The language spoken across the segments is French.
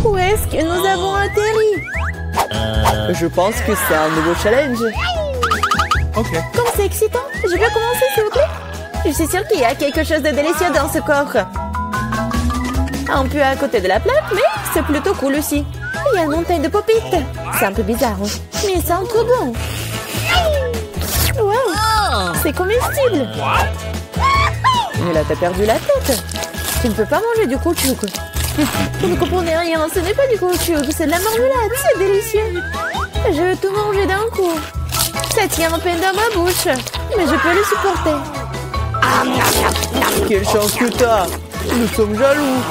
Où est-ce que nous avons atterri? Je pense que c'est un nouveau challenge. Ok. Comme c'est excitant. Je peux commencer, s'il vous plaît? Je suis sûre qu'il y a quelque chose de délicieux dans ce coffre. Un peu à côté de la plaque, mais c'est plutôt cool aussi. Il y a une montagne de pop-it. C'est un peu bizarre, hein, mais il sent trop bon. Wow, c'est comestible. Mais là, t'as perdu la tête. Tu ne peux pas manger du caoutchouc. Vous ne comprenez rien, ce n'est pas du caoutchouc, c'est de la marmelade, c'est délicieux. Je veux tout manger d'un coup. Ça tient à peine dans ma bouche, mais je peux le supporter. Quelle chance que t'as. Nous sommes jaloux.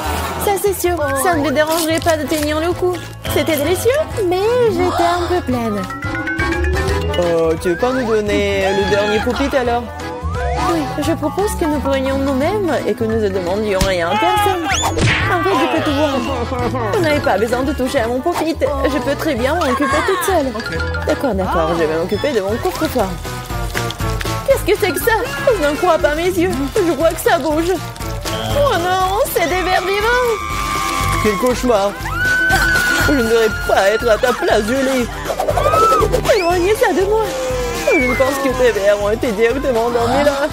Ça c'est sûr, ça ne me dérangerait pas de tenir le coup. C'était délicieux, mais j'étais un peu pleine. Tu veux pas nous donner le dernier pop-it alors? Oui, je propose que nous prenions nous-mêmes et que nous ne demandions rien à personne. En fait, je peux tout voir. Vous n'avez pas besoin de toucher à mon pop-it. Je peux très bien m'en occuper toute seule. D'accord, je vais m'occuper de mon coffre-fort. Qu'est-ce que c'est que ça? Je n'en crois pas mes yeux. Je vois que ça bouge. Oh non, c'est des vers vivants. Quel cauchemar. Je ne devrais pas être à ta place, Julie. Éloignez ça de moi. Je pense que tes vers ont été directement endormis là.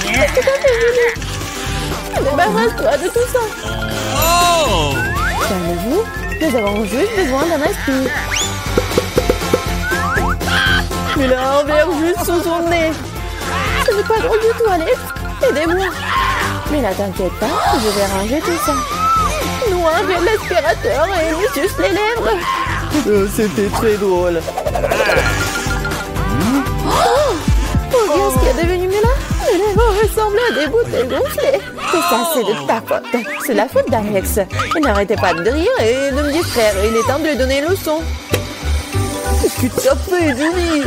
Qu'est-ce que t'as fait, Julie? Débarrasse-toi de tout ça. Calmez-vous, nous avons juste besoin d'un aspire. Il a un verre juste sous son nez. Ce n'est pas drôle du tout, Alex. Aidez-moi. Mais là, t'inquiète pas, je vais ranger tout ça. Nous, un l'aspirateur et nous suce les lèvres. C'était très drôle. Oh Dieu, ce qui est devenu là? Mes lèvres ressemblent à des bouteilles gonflées. Et ça, c'est de ta faute. C'est la faute d'Alex. Il n'arrêtait pas de rire et de me distraire. Il est temps de lui donner une leçon. Qu'est-ce que tu as fait, Julie?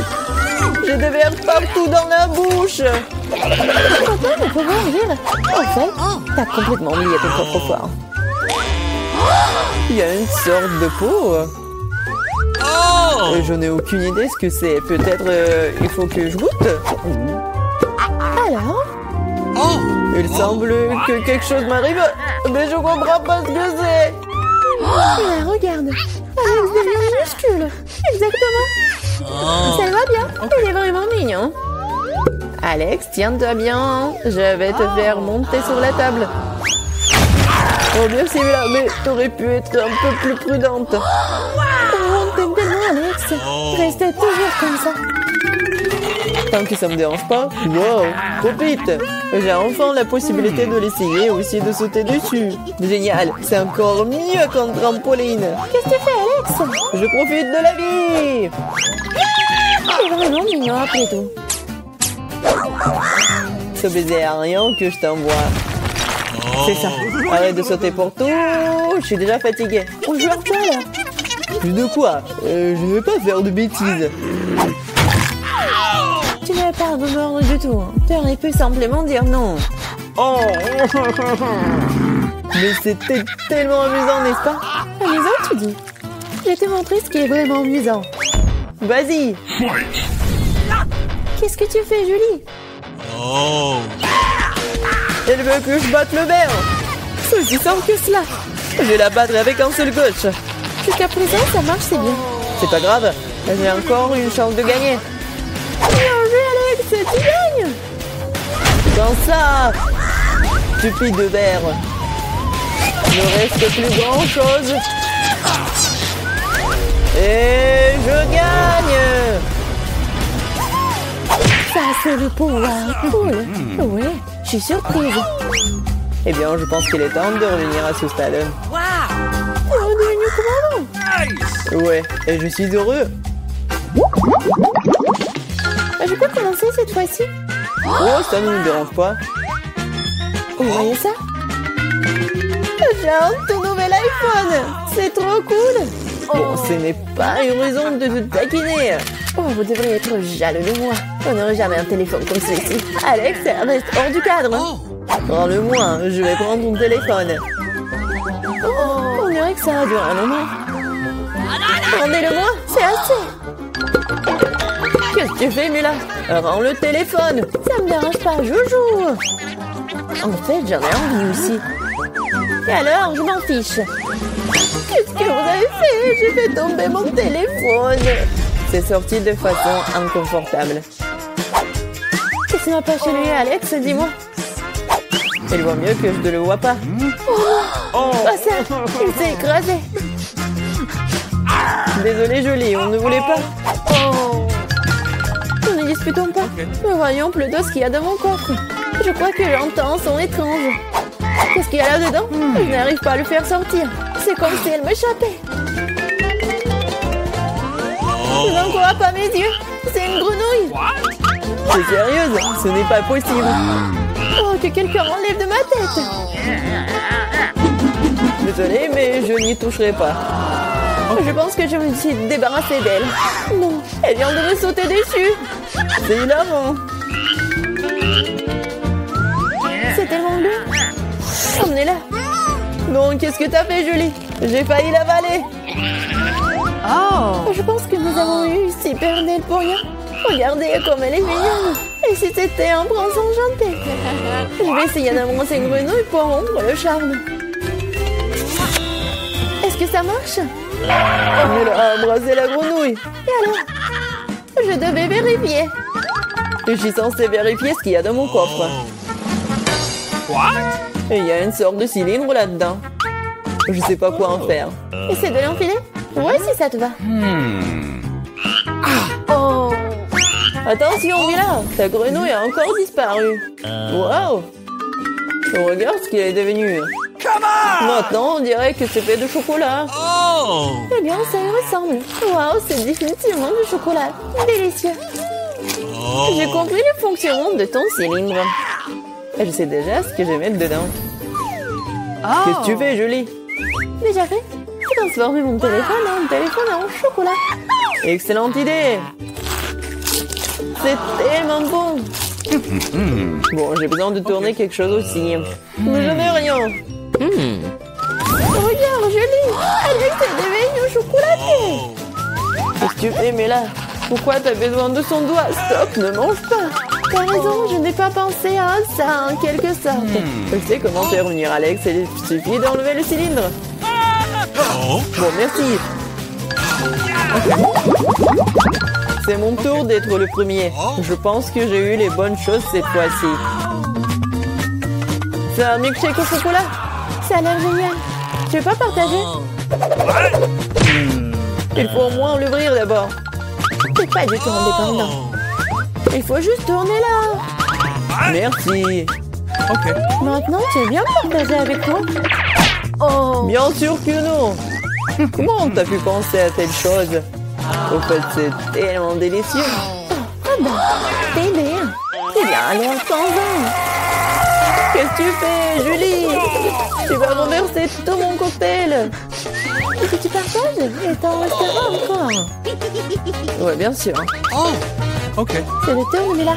J'ai des vers partout dans la bouche. Pourquoi ne pouvons rire? En fait, t'as complètement oublié ton coffre-fort. Il y a une sorte de peau. Je n'ai aucune idée ce que c'est. Peut-être il faut que je goûte. Alors? Il semble que quelque chose m'arrive, mais je comprends pas ce que c'est. Là, regarde. Alex devient minuscule. Exactement. Ça va bien. Il est vraiment mignon. Alex, tiens-toi bien. Je vais te faire monter sur la table. Oh, merci, mais t'aurais pu être un peu plus prudente. Oh, t'aimes tellement, Alex. Restez toujours comme ça. Tant que ça me dérange pas. Wow, profite. J'ai enfin la possibilité de l'essayer et aussi de sauter dessus. Génial, c'est encore mieux qu'un trampoline. Qu'est-ce que tu fais, Alex? Je profite de la vie. C'est vraiment mignon après tout. Ce baiser aérien que je t'envoie. C'est ça. Arrête de sauter pour tout. Je suis déjà fatiguée. On joue à quoi, là? De quoi? Je ne vais pas faire de bêtises. Tu n'avais pas à me mordre du tout. Tu aurais pu simplement dire non. Oh. Mais c'était tellement amusant, n'est-ce pas? Amusant, tu dis? Je vais te montrer ce qui est vraiment amusant. Vas-y. Qu'est-ce que tu fais, Julie? Elle veut que je batte le verre. C'est aussi simple que cela. Je vais la battre avec un seul gauche. Jusqu'à présent, ça marche, c'est bien. C'est pas grave. J'ai encore une chance de gagner. Bien joué, Alex, tu gagnes. Dans ça, stupide verre. Il ne reste plus grand chose. Et je gagne. Ça, c'est le pouvoir. Cool. Oui, je suis surprise. Eh bien, je pense qu'il est temps de revenir à ce stade. On est devenu commandant. Ouais, et je suis heureux. Je peux commencer cette fois-ci? Oh, ça ne nous dérange pas. Vous voyez ça? J'ai un tout nouvel iPhone. C'est trop cool. Bon, ce n'est pas une raison de te taquiner. Oh, vous devriez être jaloux de moi. On n'aurait jamais un téléphone comme celui-ci. Alex, reste hors du cadre. Prends-le-moi, je vais prendre ton téléphone. Oh, on dirait que ça va durer un moment. Rendez-le-moi, c'est assez. Qu'est-ce que tu fais, Mila? Rends le téléphone. Ça me dérange pas, je joue. En fait, j'en ai envie aussi. Et alors, je m'en fiche. Qu'est-ce que vous avez fait? J'ai fait tomber mon téléphone. C'est sorti de façon inconfortable. Qu'est-ce qui m'a pas chez lui, Alex? Dis-moi. Il voit mieux que je ne le vois pas. Pas ça. Il s'est écrasé. Désolé, Jolie, on ne voulait pas. Oh. Ne disputons pas. Mais voyons plutôt ce qu'il y a dans mon coffre. Je crois que j'entends un son étrange. Qu'est-ce qu'il y a là-dedans? Je n'arrive pas à le faire sortir. C'est comme si elle m'échappait. Je n'en crois pas mes yeux. C'est une grenouille. T'es sérieuse? Ce n'est pas possible. Oh, que quelqu'un m'enlève de ma tête. Désolé, mais je n'y toucherai pas. Je pense que je me suis débarrassée d'elle. Non, elle vient de me sauter dessus. C'est hilarant. C'est tellement bleu. Emmenez-la. Non, qu'est-ce que t'as fait, Julie? J'ai failli l'avaler. Je pense que nous avons eu super Nell pour rien. Regardez comme elle est mignonne. Et si c'était un prince enchanté? Je vais essayer d'embrasser une grenouille pour rompre le charme. Est-ce que ça marche? Elle a embrassé la grenouille. Et alors? Je devais vérifier. Je suis censée vérifier ce qu'il y a dans mon coffre. Et il y a une sorte de cylindre là-dedans. Je sais pas quoi en faire. Essaie de l'enfiler? Ouais, si ça te va. Oh! Attention, Mila, ta grenouille a encore disparu. Waouh! Regarde ce qu'il est devenu. Maintenant, on dirait que c'est fait de chocolat. Eh bien, ça y ressemble. Waouh, c'est définitivement du chocolat. Délicieux. J'ai compris le fonctionnement de ton cylindre. Et je sais déjà ce que je vais mettre dedans. Qu'est-ce que tu fais, Julie? Déjà fait? J'ai transformé mon téléphone en téléphone en chocolat. Excellente idée. C'est tellement bon. Bon, j'ai besoin de tourner quelque chose aussi. Mais je n'ai rien. Regarde, Julie! Alex est devenu chocolaté! Qu'est-ce que tu fais, Mela? Pourquoi t'as besoin de son doigt? Stop, ne mange pas. T'as raison, je n'ai pas pensé à ça en quelque sorte. Je sais comment faire revenir Alex, il suffit d'enlever le cylindre. Bon, merci. C'est mon tour d'être le premier. Je pense que j'ai eu les bonnes choses cette fois-ci. C'est un milkshake au chocolat. Ça a l'air génial. Tu veux pas partager? Il faut au moins l'ouvrir d'abord. C'est pas du tout indépendant. Il faut juste tourner là. Merci. Maintenant, tu veux bien partager avec moi? Oh! Bien sûr que non. Comment t'as pu penser à telle chose? Au fait, c'est tellement délicieux. Ah bah, t'es bien. Eh bien, alors, sans Qu'est-ce que tu fais, Julie? Tu vas renverser tout mon cocktail. Est-ce que tu partages? Et t'en restera encore. Ouais, bien sûr. C'est le tour, mais là.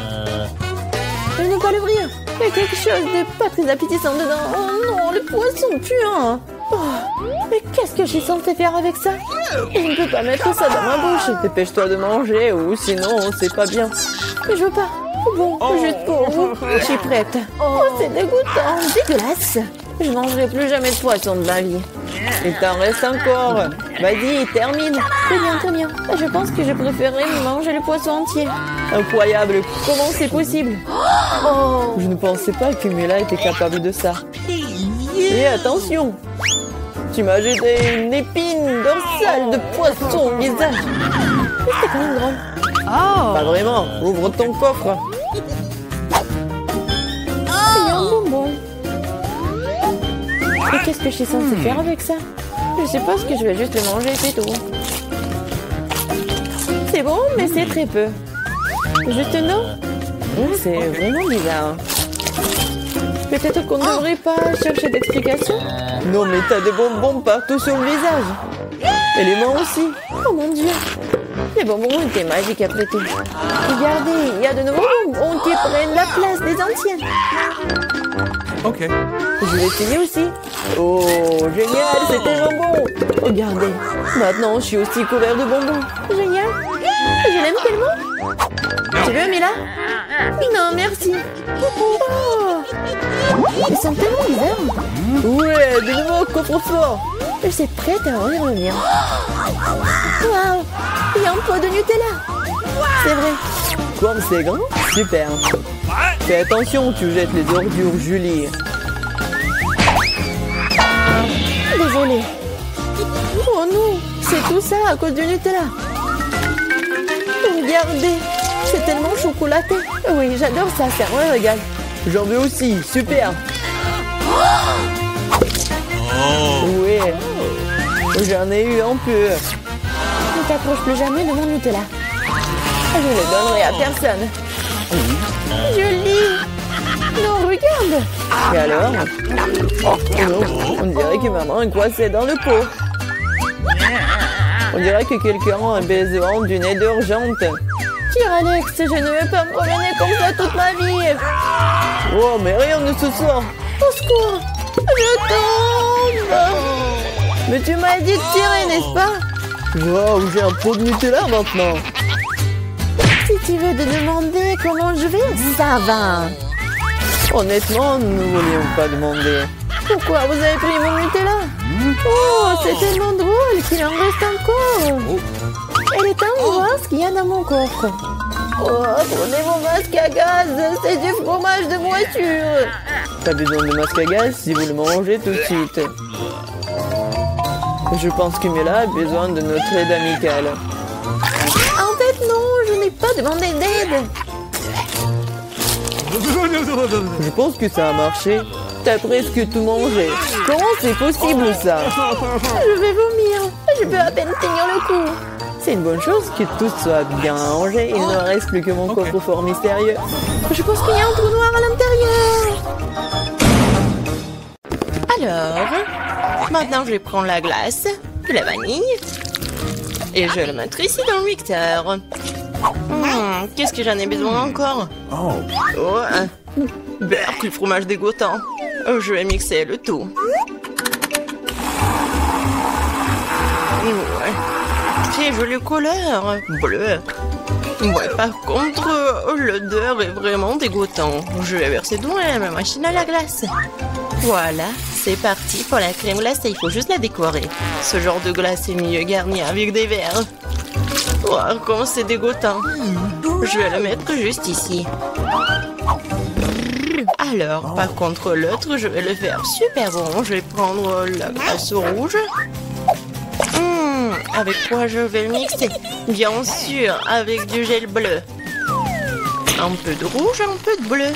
Je ne peux pas l'ouvrir. Il y a quelque chose de pas très appétissant dedans. Oh non, le poisson puant. Oh, mais qu'est-ce que je suis censée faire avec ça? Je ne peux pas mettre ça dans ma bouche. Dépêche-toi de manger ou sinon, c'est pas bien. Mais je veux pas. Bon, juste pour vous. Je suis prête. Oh, c'est dégoûtant. Dégueulasse. Je mangerai plus jamais de poisson de ma vie. Il t'en reste encore. Vas-y, termine. Très bien, très bien. Je pense que je préférerais manger le poisson entier. Incroyable. Comment c'est possible? Oh! Je ne pensais pas que Mila était capable de ça. Et attention! Tu m'as jeté une épine dorsale de poisson au visage. C'était quand même drôle. Pas vraiment. Ouvre ton coffre. Il y a un bonbon. Et qu'est-ce que je suis censée faire avec ça? Je suppose que je vais juste le manger, c'est tout. C'est bon, mais c'est très peu. Juste une eau? C'est vraiment bizarre. Peut-être qu'on ne devrait pas chercher d'explications? Non, mais t'as des bonbons partout sur le visage. Et les mains aussi. Oh mon Dieu! Les bonbons étaient magiques après tout. Regardez, il y a de nouveaux bonbons qui prennent la place des anciens. Je vais essayer aussi. Oh, génial, c'est tellement bon. Regardez, maintenant je suis aussi couvert de bonbons. Génial! Je l'aime tellement! Tu veux, Mila? Non, merci. Oh. Ils sont tellement bizarres. Ouais, de nouveau coffre-fort. Je suis prête à ouvrir le mien. Waouh! Il y a un pot de Nutella. C'est vrai. Comme c'est grand, super. Fais attention, tu jettes les ordures, Julie. Désolée. Oh non, c'est tout ça à cause du Nutella. Regardez, c'est tellement chocolaté. Oui, j'adore ça, c'est un vrai régal. J'en veux aussi, super. Oui, j'en ai eu un peu. Ne t'approche plus jamais de mon Nutella. Je ne le donnerai à personne. Julie! Non, regarde! Et alors? Oh, on dirait que maman est coincée dans le pot. On dirait que quelqu'un a besoin d'une aide urgente. Tire, Alex, je ne veux pas me promener comme ça toute ma vie. Oh, mais rien ne se sort. Au secours! Je tombe! Mais tu m'as dit de tirer, n'est-ce pas? Wow, j'ai un pot de Nutella maintenant. Si tu veux te demander comment je vais, ça va. Honnêtement, nous ne voulions pas demander. Pourquoi vous avez pris mon Nutella? Oh, c'est tellement drôle qu'il en reste encore. Elle est amoureuse qu'il y a dans mon coffre. Oh, prenez mon masque à gaz, c'est du fromage de voiture. T'as besoin de masque à gaz si vous le mangez tout de suite. Je pense que Mila a besoin de notre aide amicale. En fait, non, je n'ai pas demandé d'aide. Je pense que ça a marché. T'as presque tout mangé. Comment c'est possible ça? Je vais vomir. Je peux à peine tenir le coup. C'est une bonne chose que tout soit bien rangé. Il ne reste plus que mon coffre-fort mystérieux. Je pense qu'il y a un trou noir à l'intérieur. Alors, maintenant je vais prendre la glace, de la vanille, et je le mettrai ici dans le mixeur. Qu'est-ce que j'en ai besoin encore? Berk, le fromage dégoûtant. Je vais mixer le tout. Ouais. Très joli couleur. Bleu. Ouais, par contre, l'odeur est vraiment dégoûtante. Je vais verser dans ma machine à la glace. Voilà, c'est parti pour la crème glacée. Il faut juste la décorer. Ce genre de glace est mieux garni avec des verres. Oh, comment c'est dégoûtant. Je vais le mettre juste ici. Alors, par contre, l'autre, je vais le faire super bon. Je vais prendre la glace rouge. Avec quoi je vais le mixer? Bien sûr, avec du gel bleu. Un peu de rouge, un peu de bleu.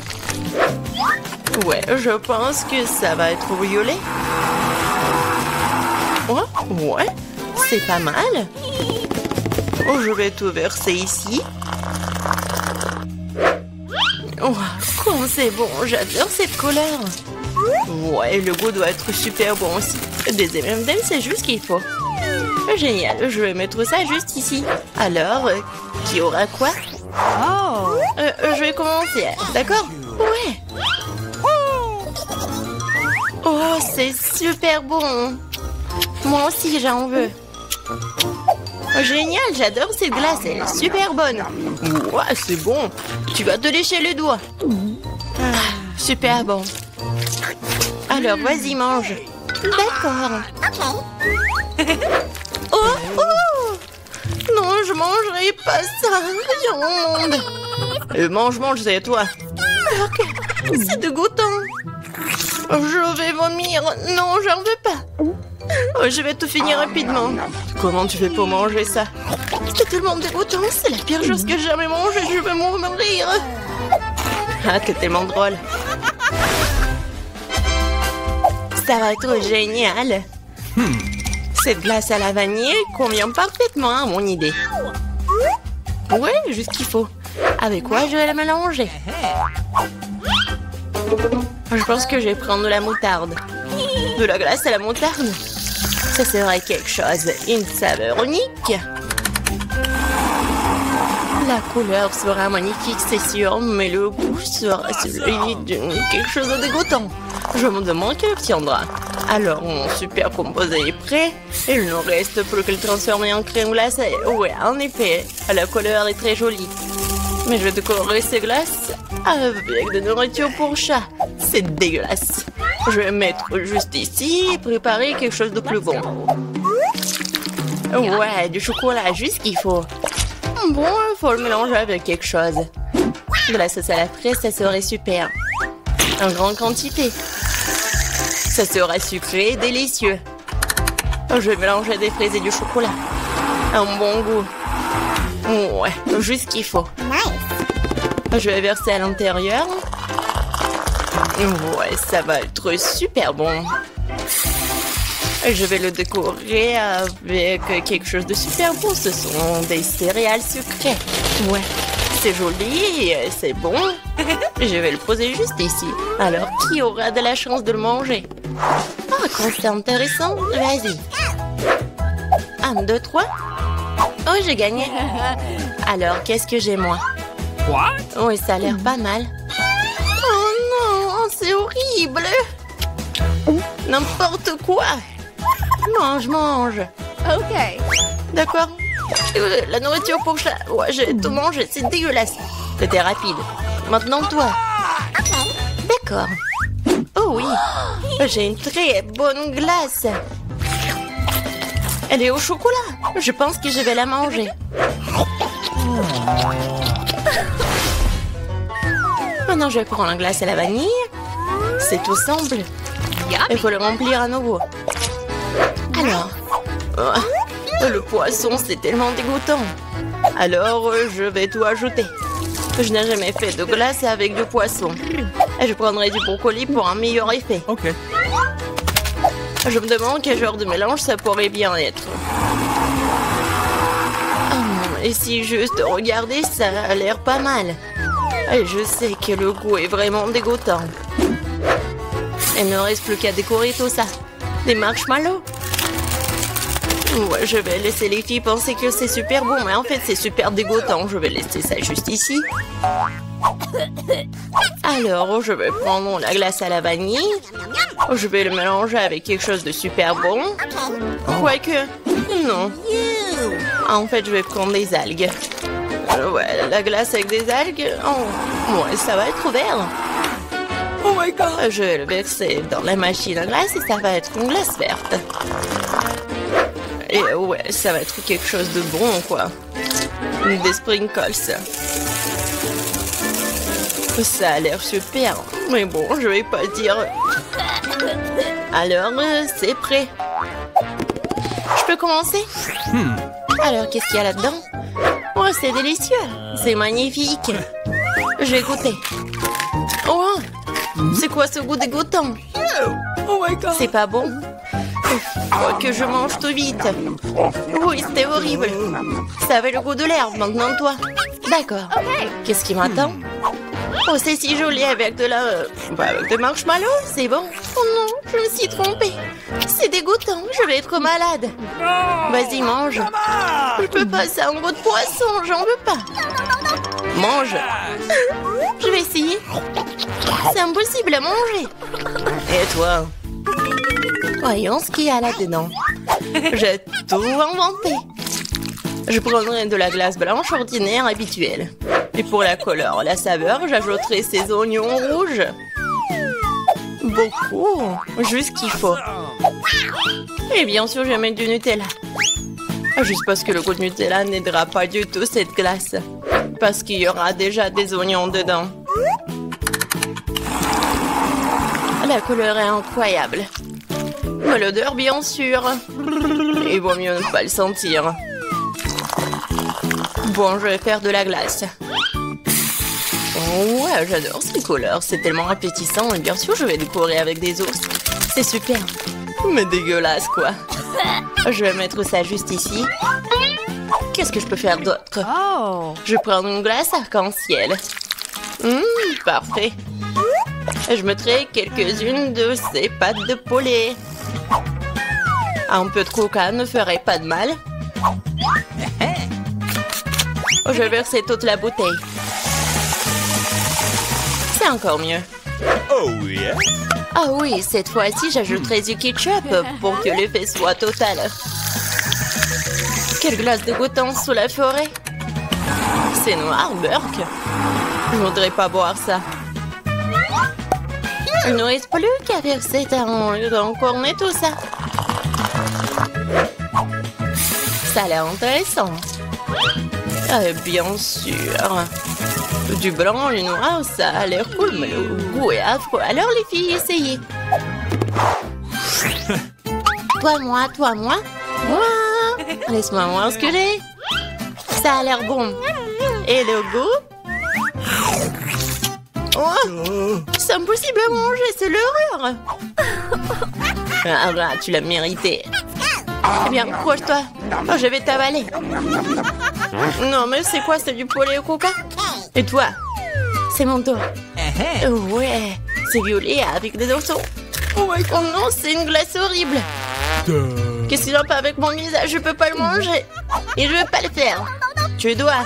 Ouais, je pense que ça va être violet. Oh, ouais, c'est pas mal. Oh, je vais tout verser ici. Oh, comme c'est bon, j'adore cette couleur. Ouais, le goût doit être super bon aussi. Des M&M's, c'est juste ce qu'il faut. Génial, je vais mettre ça juste ici. Alors, qui aura quoi? Je vais commencer, d'accord? Ouais. Oh, c'est super bon. Moi aussi, j'en veux. Génial, j'adore cette glace, elle est super bonne. Ouais, c'est bon. Tu vas te lécher les doigts. Super bon. Alors, vas-y, mange. D'accord. Oh! Non, je mangerai pas ça. Rien au monde. Mange, c'est à toi. C'est dégoûtant. Je vais vomir. Non, j'en veux pas. Je vais tout finir rapidement. Comment tu fais pour manger ça? C'est tellement dégoûtant. C'est la pire chose que j'ai jamais mangée. Je vais mourir. Ah, t'es tellement drôle. Ça va être génial. Cette glace à la vanille convient parfaitement à mon idée. Ouais, juste ce qu'il faut. Avec quoi je vais la mélanger? Je pense que je vais prendre de la moutarde. De la glace à la moutarde? Ça serait quelque chose. Une saveur unique. La couleur sera magnifique, c'est sûr, mais le goût sera celui de quelque chose de dégoûtant. Je me demande qui l'obtiendra. Alors, mon super composé est prêt. Il ne reste plus que le transformer en crème glacée. Ouais, en effet, la couleur est très jolie. Mais je vais décorer ces glaces avec de nourriture pour chat. C'est dégueulasse. Je vais mettre juste ici et préparer quelque chose de plus bon. Ouais, du chocolat, juste ce qu'il faut. Bon, il faut le mélanger avec quelque chose. De la sauce à la fraise, ça serait super. En grande quantité. Ça sera sucré et délicieux. Je vais mélanger des fraises et du chocolat. Un bon goût. Ouais, juste ce qu'il faut. Je vais verser à l'intérieur. Ouais, ça va être super bon. Je vais le décorer avec quelque chose de super bon. Ce sont des céréales sucrées. Ouais, c'est joli, c'est bon. Je vais le poser juste ici. Alors, qui aura de la chance de le manger? Ah, quand c'est intéressant, vas-y. 1, 2, 3. Oh, j'ai gagné. Alors, qu'est-ce que j'ai, moi? Oui, ça a l'air pas mal. Oh non, c'est horrible. N'importe quoi. Mange, mange. Ok. D'accord. La nourriture pour chat. Ouais, j'ai tout mangé, c'est dégueulasse. C'était rapide. Maintenant, toi. D'accord. Oh oui. J'ai une très bonne glace. Elle est au chocolat. Je pense que je vais la manger. Maintenant, je vais prendre la glace à la vanille. C'est tout simple. Il faut le remplir à nouveau. Alors, le poisson, c'est tellement dégoûtant. Alors, je vais tout ajouter. Je n'ai jamais fait de glace avec du poisson. Et je prendrai du brocoli pour un meilleur effet. Ok. Je me demande quel genre de mélange ça pourrait bien être. Et si juste regarder, ça a l'air pas mal. Et je sais que le goût est vraiment dégoûtant. Il ne reste plus qu'à décorer tout ça. Des marshmallows. Ouais, je vais laisser les filles penser que c'est super bon, mais en fait c'est super dégoûtant. Je vais laisser ça juste ici. Alors, je vais prendre la glace à la vanille. Je vais le mélanger avec quelque chose de super bon. Quoique, non. En fait, je vais prendre des algues. Ouais, la glace avec des algues, oh, ouais, ça va être vert. Oh my god! Je vais le verser dans la machine à glace et ça va être une glace verte. Et ouais, ça va être quelque chose de bon, quoi. Des sprinkles. Ça a l'air super, mais bon, je vais pas dire. Alors, c'est prêt. Je peux commencer? Alors, qu'est-ce qu'il y a là-dedans? Oh, c'est délicieux. C'est magnifique. Je vais goûter. Oh, c'est quoi ce goût dégoûtant? Oh my god. C'est pas bon? Faut que je mange tout vite. Oui, c'était horrible. Ça avait le goût de l'herbe, maintenant toi. D'accord. Qu'est-ce qui m'attend? Oh, c'est si joli avec de la... avec de marshmallow, c'est bon. Oh non, je me suis trompée. C'est dégoûtant, je vais être malade. Vas-y, mange. Je peux pas, c'est un goût de poisson, j'en veux pas. Mange. Je vais essayer. C'est impossible à manger. Et toi? Voyons ce qu'il y a là-dedans. J'ai tout inventé. Je prendrai de la glace blanche ordinaire habituelle. Et pour la couleur, la saveur, j'ajouterai ces oignons rouges. Beaucoup, juste ce qu'il faut. Et bien sûr, je vais mettre du Nutella. Juste parce que le goût de Nutella n'aidera pas du tout cette glace. Parce qu'il y aura déjà des oignons dedans. La couleur est incroyable. Mais l'odeur, bien sûr. Il vaut mieux ne pas le sentir. Bon, je vais faire de la glace. Oh ouais, j'adore ces couleurs. C'est tellement appétissant. Et bien sûr, je vais décorer avec des ours. C'est super. Mais dégueulasse, quoi. Je vais mettre ça juste ici. Qu'est-ce que je peux faire d'autre? Je prends une glace arc-en-ciel. Parfait. Je mettrai quelques-unes de ces pâtes de poulet. Un peu de coca ne ferait pas de mal. Je vais verser toute la bouteille. C'est encore mieux. Oh yeah. Ah oui, cette fois-ci, j'ajouterai du ketchup pour que l'effet soit total. Quelle glace dégoûtante sous la forêt. C'est noir, Burke. Je voudrais pas boire ça. Il ne reste plus qu'à faire cet encorner tout ça. Ça a l'air intéressant. Bien sûr. Du blanc, le noir, ça a l'air cool, mais le goût est affreux. Alors les filles, essayez. Toi, moi. Moi. Laisse-moi voir ce que j'ai. Ça a l'air bon. Et le goût? Oh, c'est impossible à manger, c'est l'horreur. Ah, tu l'as mérité. Eh bien, accroche-toi. Oh, je vais t'avaler. Non, mais c'est quoi? C'est du poulet au coca? Et toi? C'est mon tour. Ouais, c'est violet avec des dessous. Oh non, c'est une glace horrible. Qu'est-ce qu'il y a pas avec mon visage? Je peux pas le manger. Et je vais pas le faire. Tu dois.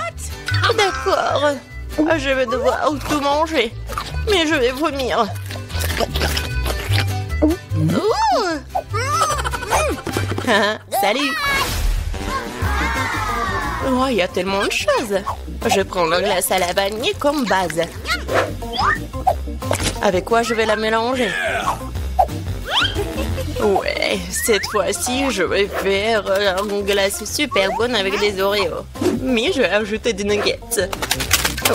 D'accord. Je vais devoir tout manger. Mais je vais vomir. Salut. Oh, il y a tellement de choses. Je prends la glace à la vanille comme base. Avec quoi je vais la mélanger? Ouais, cette fois-ci, je vais faire une glace super bonne avec des Oreos. Mais je vais ajouter des nuggets.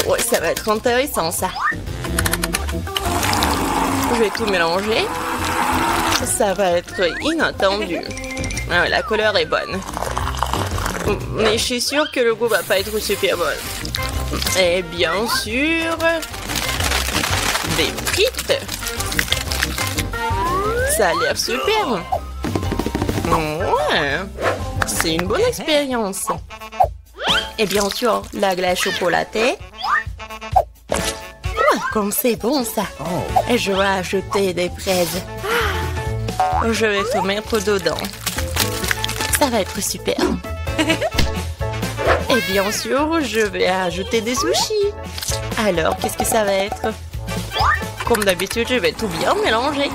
Ouais, ça va être intéressant, ça. Je vais tout mélanger. Ça va être inattendu. Ah, la couleur est bonne. Mais je suis sûre que le goût va pas être super bon. Et bien sûr, des frites. Ça a l'air super. Ouais, c'est une bonne expérience. Et bien sûr, la glace chocolatée. Comme c'est bon ça. Et je vais ajouter des fraises. Je vais tout mettre dedans. Ça va être super. Et bien sûr, je vais ajouter des sushis. Alors, qu'est-ce que ça va être? Comme d'habitude, je vais tout bien mélanger.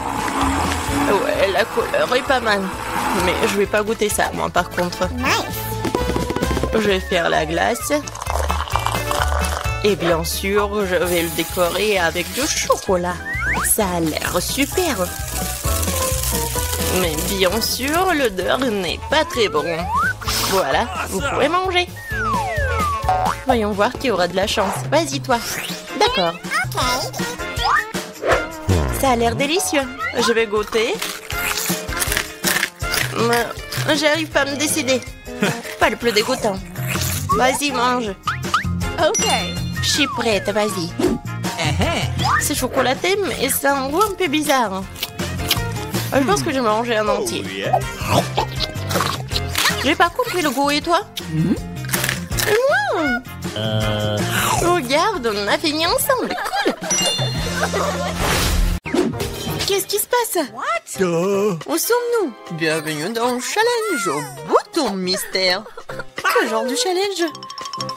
Ouais, la couleur est pas mal. Mais je vais pas goûter ça, moi, par contre. Je vais faire la glace. Et bien sûr, je vais le décorer avec du chocolat. Ça a l'air super. Mais bien sûr, l'odeur n'est pas très bon. Voilà, vous pouvez manger. Voyons voir qui aura de la chance. Vas-y, toi. D'accord. Ça a l'air délicieux. Je vais goûter. J'arrive pas à me décider. Pas le plus dégoûtant. Vas-y, mange. Ok. Je suis prête, vas-y. C'est chocolaté, mais ça a un goût un peu bizarre. Je pense que je vais manger un entier. J'ai pas compris le goût, et toi? Regarde, on a fini ensemble. Cool. Qu'est-ce qui se passe? Où sommes-nous? Bienvenue dans le challenge au bouton mystère. Quel genre de challenge?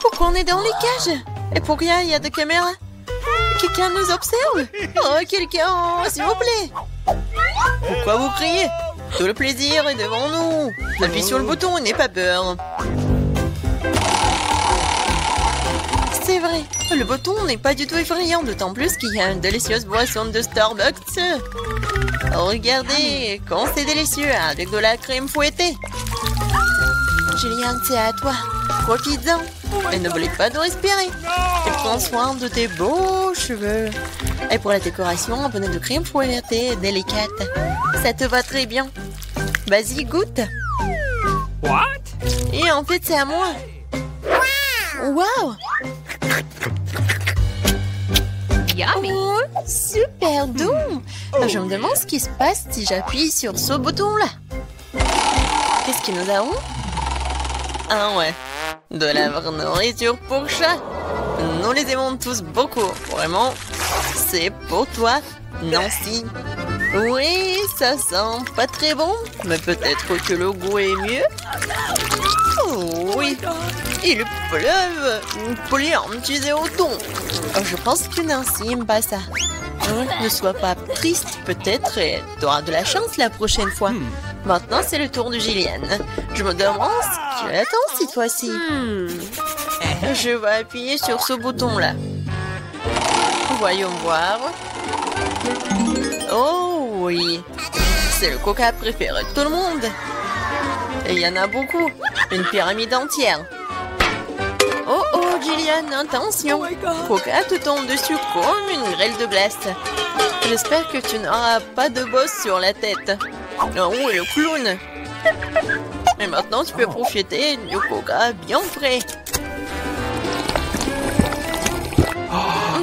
Pourquoi on est dans les cages? Et pourquoi il y a des caméras? Quelqu'un nous observe? Oh, quelqu'un, s'il vous plaît. Pourquoi vous criez? Tout le plaisir est devant nous. Appuie sur le bouton et n'aie pas peur. C'est vrai, le bouton n'est pas du tout effrayant, d'autant plus qu'il y a une délicieuse boisson de Starbucks. Oh, regardez, quand c'est délicieux, avec de la crème fouettée. Julien, c'est à toi. Profites-en. Et n'oublie pas de respirer. Et prends soin de tes beaux cheveux. Et pour la décoration, un bonnet de crème fouettée délicate. Ça te va très bien. Vas-y, goûte. What? Et en fait, c'est à moi. Wow! Yummy! Oh, super doux! Je me demande ce qui se passe si j'appuie sur ce bouton-là. Qu'est-ce que nous avons? Ah ouais, de la vraie nourriture pour chat. Nous les aimons tous beaucoup. Vraiment, c'est pour toi, Nancy. Oui, ça sent pas très bon, mais peut-être que le goût est mieux. Oh oui, il pleuve. Tu au ton. Je pense que Nancy n'aime pas ça. Ne sois pas triste, peut-être, et tu auras de la chance la prochaine fois. Maintenant, c'est le tour de Gillian. Je me demande ce qu'elle attend cette fois-ci. Je vais appuyer sur ce bouton-là. Voyons voir. Oh oui, c'est le coca préféré de tout le monde. Et il y en a beaucoup, une pyramide entière. Oh oh, Jillian, attention. Coca te tombe dessus comme une grêle de glace. J'espère que tu n'auras pas de bosse sur la tête. Oh, et le clown. Et maintenant, tu peux profiter du coca bien frais.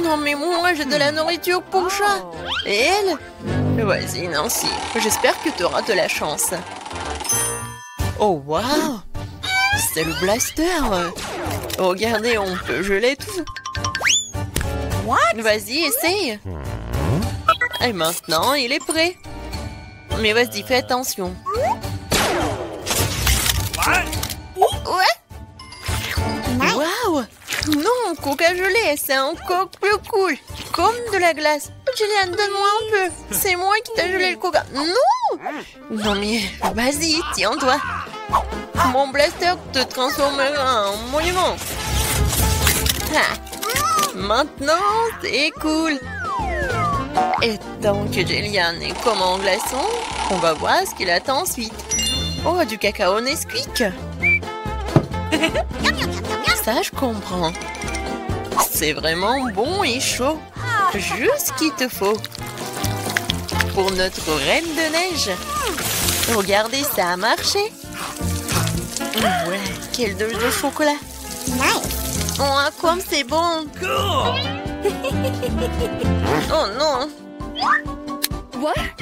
Non, mais moi, j'ai de la nourriture pour chat. Et elle? Vas-y, Nancy. J'espère que tu auras de la chance. Oh, waouh! C'est le blaster. Regardez, on peut geler tout. Vas-y, essaye. Et maintenant, il est prêt. Mais vas-y, fais attention. Ouais. Waouh! Non, coca gelé, c'est encore plus cool. Comme de la glace. Jillian, donne-moi un peu. C'est moi qui t'ai gelé le coca. Non! Non mais, vas-y, tiens-toi. Mon blaster te transformera en monument. Ah. Maintenant, c'est cool. Et tant que Jillian est comme en glaçon, on va voir ce qu'il attend ensuite. Oh, du cacao Nesquik. Ça, je comprends. C'est vraiment bon et chaud. Juste ce qu'il te faut. Pour notre reine de neige. Regardez, ça a marché. Ouais, quelle douche de chocolat. Oh, comme c'est bon. Oh non.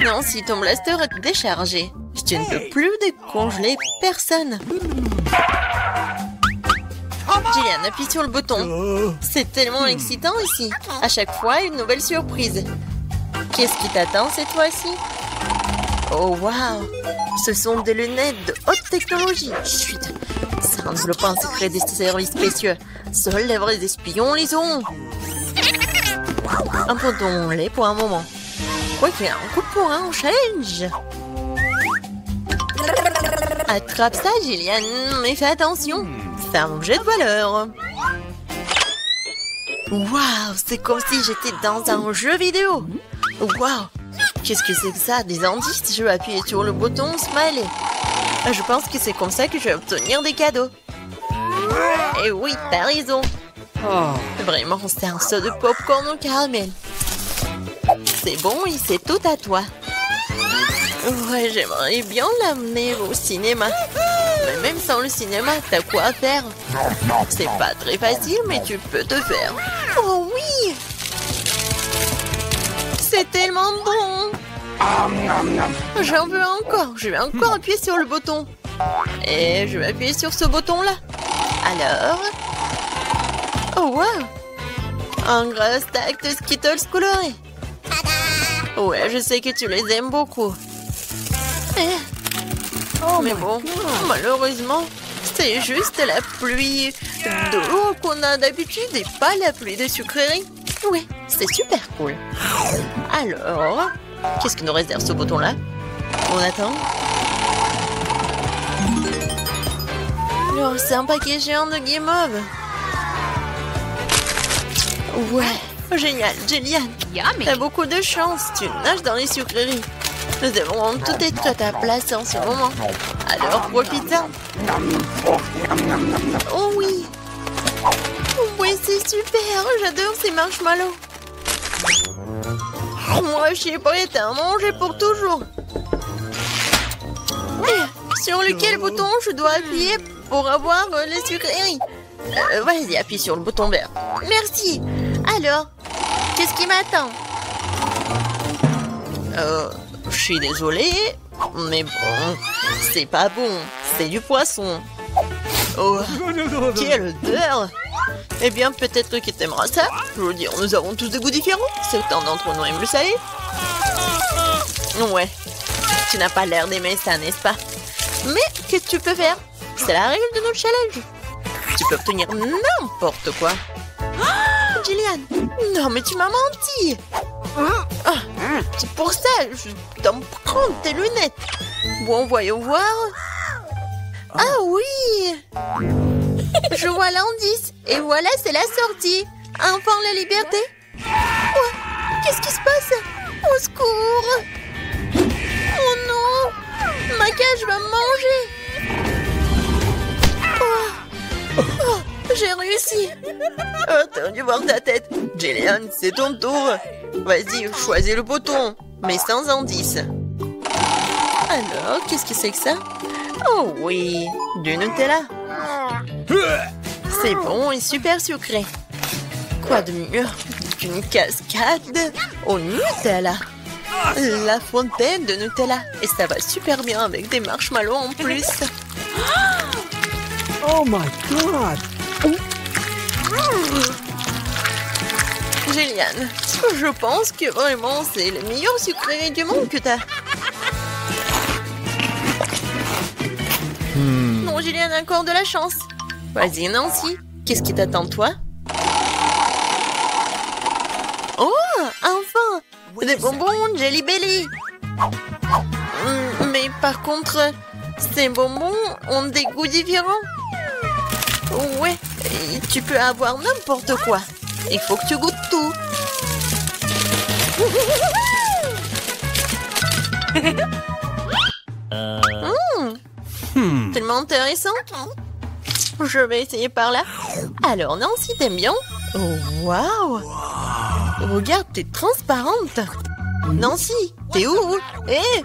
Non, si ton blaster est déchargé, tu ne peux plus décongeler personne. Jillian, appuie sur le bouton. C'est tellement excitant ici. À chaque fois, une nouvelle surprise. Qu'est-ce qui t'attend cette fois-ci? Oh, waouh! Ce sont des lunettes de haute technologie. Chut! Ça ne développe pas un secret des services spéciaux. Seuls les vrais espions les ont. Abandonnons-les pour un moment. Ok, un coup de poing en challenge. Attrape ça, Jillian, mais fais attention. C'est un objet de valeur. Waouh, c'est comme si j'étais dans un jeu vidéo. Waouh, qu'est-ce que c'est que ça? Des indices? Je vais appuyer sur le bouton Smiley. Je pense que c'est comme ça que je vais obtenir des cadeaux. Et oui, t'as raison. Vraiment, c'est un saut de popcorn au caramel. C'est bon et c'est tout à toi. Ouais, j'aimerais bien l'amener au cinéma. Mais même sans le cinéma, t'as quoi faire? C'est pas très facile, mais tu peux te faire. Oh oui! C'est tellement bon! J'en veux encore. Je vais encore appuyer sur le bouton. Et je vais appuyer sur ce bouton-là. Alors... Oh, wow! Un gros stack de Skittles colorés. Ouais, je sais que tu les aimes beaucoup. Mais bon, malheureusement, c'est juste la pluie d'eau qu'on a d'habitude et pas la pluie de sucreries. Ouais, c'est super cool. Alors, qu'est-ce que nous réserve ce bouton-là? On attend. Oh, c'est un paquet géant de guimauve. Ouais, génial, Jillian. T'as beaucoup de chance, tu nages dans les sucreries. Nous devons tout être à ta place en ce moment. Alors profite-en. Oh oui. Oui, c'est super. J'adore ces marshmallows. Moi, je suis prête à en manger pour toujours. Et sur lequel bouton je dois appuyer pour avoir les sucreries? Vas-y, appuie sur le bouton vert. Merci. Alors, qu'est-ce qui m'attend? Je suis désolée, mais bon, c'est pas bon, c'est du poisson. Oh, quelle odeur! Eh bien, peut-être que t'aimeras ça. Je veux dire, nous avons tous des goûts différents. Certains d'entre nous aiment le salé. Ouais, tu n'as pas l'air d'aimer ça, n'est-ce pas? Mais qu'est-ce que tu peux faire? C'est la règle de notre challenge. Tu peux obtenir n'importe quoi. Jillian, non mais tu m'as menti. C'est pour ça, je dois me prendre tes lunettes. Bon, voyons voir. Ah oui. Je vois l'indice. Et voilà, c'est la sortie. Enfin, la liberté. Quoi? Qu'est-ce qui se passe? Au secours! Oh non! Ma cage va me manger! Oh, j'ai réussi! Oh, t'as dû voir ta tête. Jillian, c'est ton tour. Vas-y, choisis le bouton, mais sans indice. Alors, qu'est-ce que c'est que ça? Oh oui, du Nutella. C'est bon et super sucré. Quoi de mieux qu'une cascade au Nutella? La fontaine de Nutella. Et ça va super bien avec des marshmallows en plus. Oh my god! Jillian, je pense que vraiment c'est le meilleur sucré du monde que t'as. Non, Jillian a encore de la chance. Vas-y, Nancy, qu'est-ce qui t'attend, toi? Oh, enfin! Des bonbons Jelly Belly! Mais par contre, ces bonbons ont des goûts différents. Ouais, tu peux avoir n'importe quoi. Il faut que tu goûtes tout. Tellement intéressant. Je vais essayer par là. Alors, Nancy, t'aimes bien? Oh, waouh! Regarde, t'es transparente. Nancy, t'es où? Eh!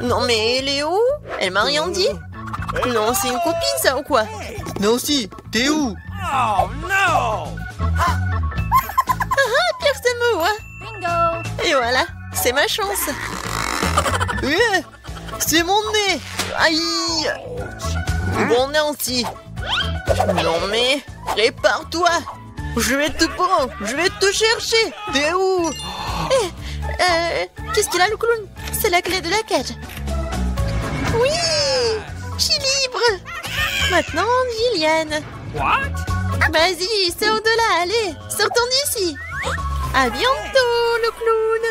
Non, mais elle est où? Elle m'a rien dit. Non, c'est une copine, ça, ou quoi? Nancy, t'es où? Oh no! Personne me voit. Bingo! Et voilà, c'est ma chance. C'est mon nez. Aïe. Bon, Nancy. Non, mais répare-toi. Je vais te prendre. Je vais te chercher. T'es où? Qu'est-ce qu'il a, le clown? C'est la clé de la cage. Oui! Je suis libre! Maintenant, Jillian. What? Vas-y, sors de là, allez, sortons d'ici. À bientôt, le clown.